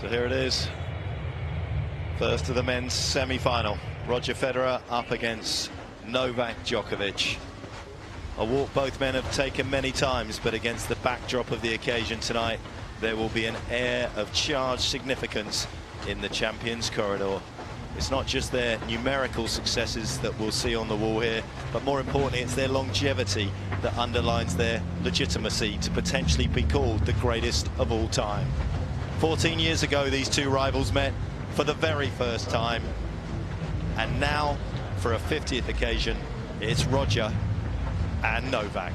So here it is, first of the men's semi-final. Roger Federer up against Novak Djokovic. A walk both men have taken many times, but against the backdrop of the occasion tonight, there will be an air of charged significance in the Champions Corridor. It's not just their numerical successes that we'll see on the wall here, but more importantly, it's their longevity that underlines their legitimacy to potentially be called the greatest of all time. 14 years ago, these two rivals met for the very first time. And now, for a 50th occasion, it's Roger and Novak.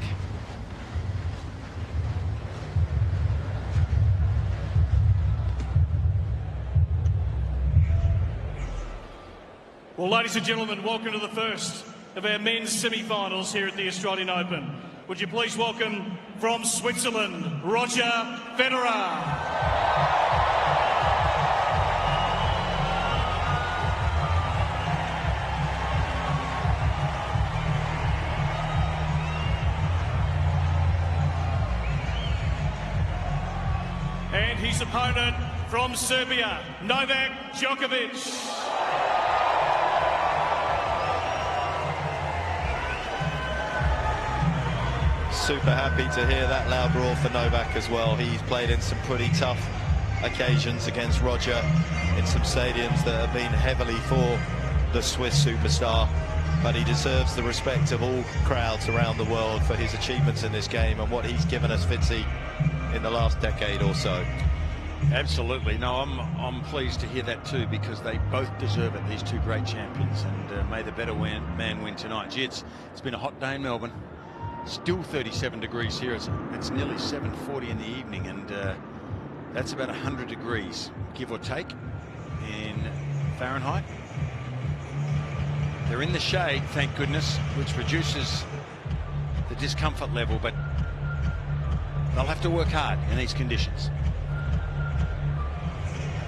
Well, ladies and gentlemen, welcome to the first of our men's semi-finals here at the Australian Open. Would you please welcome from Switzerland, Roger Federer. And his opponent from Serbia, Novak Djokovic. Super happy to hear that loud roar for Novak as well. He's played in some pretty tough occasions against Roger in some stadiums that have been heavily for the Swiss superstar, but he deserves the respect of all crowds around the world for his achievements in this game and what he's given us, Fitzy, in the last decade or so. Absolutely. No, I'm pleased to hear that too, because they both deserve it, these two great champions, and may the better man win tonight. Gee, it's been a hot day in Melbourne. Still 37 degrees here. It's nearly 7:40 in the evening, and that's about 100 degrees, give or take, in Fahrenheit. They're in the shade, thank goodness, which reduces the discomfort level, but they'll have to work hard in these conditions.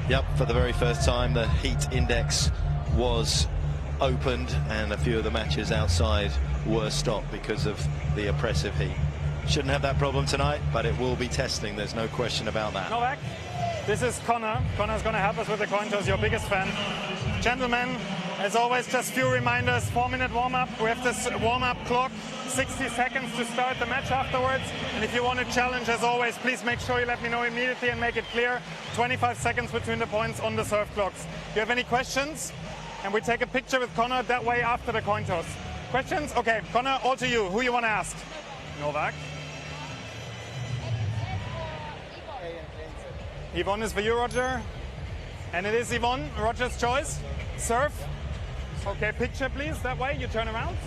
Yep, for the very first time, the heat index was opened, and a few of the matches outside were stopped because of the oppressive heat. Shouldn't have that problem tonight, but it will be testing. There's no question about that. Novak, this is Connor. Connor's going to help us with the coin toss, your biggest fan. Gentlemen, as always, just few reminders. 4-minute warm-up. We have this warm-up clock, 60 seconds to start the match afterwards. And if you want to challenge, as always, please make sure you let me know immediately and make it clear. 25 seconds between the points on the serve clocks. Do you have any questions? And we take a picture with Connor that way after the coin toss. Questions? Okay, Connor, all to you. Who you want to ask? Novak. Yvonne is for you, Roger. And it is Yvonne, Roger's choice. Serve. Okay, picture please, that way. You turn around.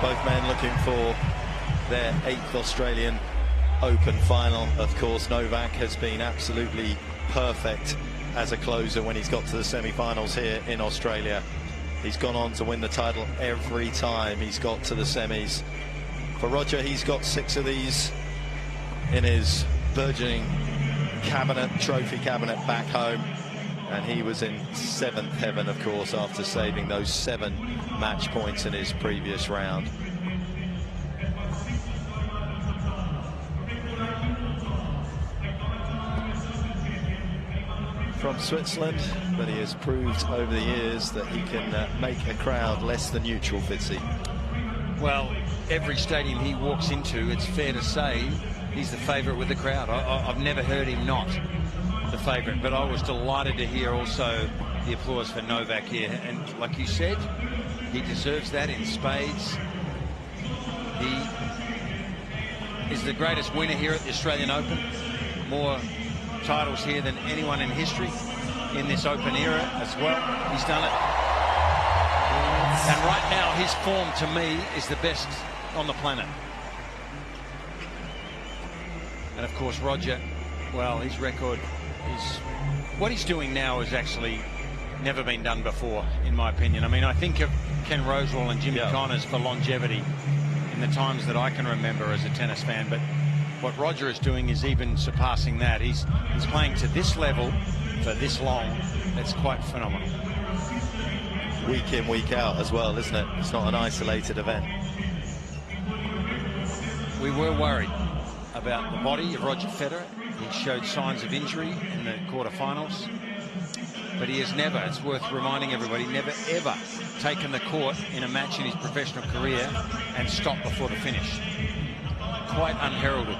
Both men looking for their 8th Australian Open final. Of course, Novak has been absolutely perfect as a closer when he's got to the semi-finals here in Australia. He's gone on to win the title every time he's got to the semis. For Roger, he's got 6 of these in his burgeoning trophy cabinet back home. And he was in 7th heaven, of course, after saving those 7 match points in his previous round. From Switzerland, but he has proved over the years that he can make a crowd less than neutral, Fitzy. Well, every stadium he walks into, it's fair to say he's the favourite with the crowd. I've never heard him not the favourite, but I was delighted to hear also the applause for Novak here. And like you said, he deserves that in spades. He is the greatest winner here at the Australian Open. More titles here than anyone in history in this Open era as well. He's done it. And right now, his form, to me, is the best on the planet. And of course, Roger, well, his record is... what he's doing now has actually never been done before, in my opinion. I mean, I think of Ken Rosewall and Jimmy Connors for longevity in the times that I can remember as a tennis fan, but what Roger is doing is even surpassing that. He's playing to this level for this long, it's quite phenomenal. Week in, week out as well, isn't it? It's not an isolated event. We were worried about the body of Roger Federer. He showed signs of injury in the quarterfinals, but he has never, it's worth reminding everybody, never ever taken the court in a match in his professional career and stopped before the finish. Quite unheralded.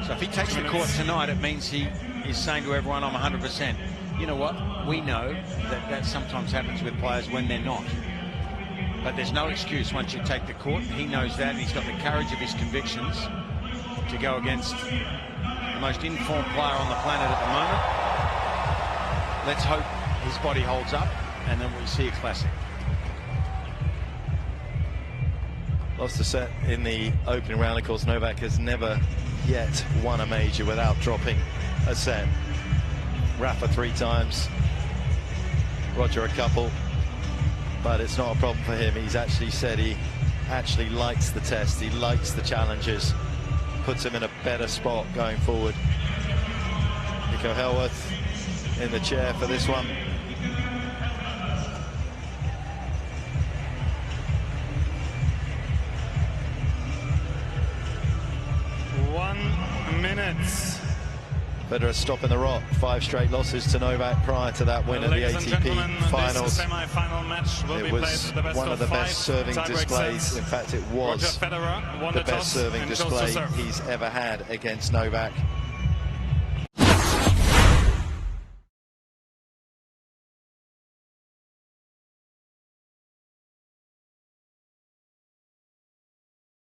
So if he takes the court tonight, it means he is saying to everyone, I'm 100%. You know what? We know that that sometimes happens with players when they're not. But there's no excuse once you take the court. He knows that, and he's got the courage of his convictions to go against the most informed player on the planet at the moment. Let's hope his body holds up, and then we see a classic. Lost a set in the opening round. Of course, Novak has never yet won a major without dropping a set. Rafa 3 times, Roger a couple, but it's not a problem for him. He's actually said he actually likes the test, he likes the challenges, puts him in a better spot going forward. Nico Hellworth in the chair for this one. Federer stopping the rot. 5 straight losses to Novak prior to that win at the ATP finals. Semi-final match will It be was played the best one of the best serving displays. In fact, it was the best serving display he's ever had against Novak.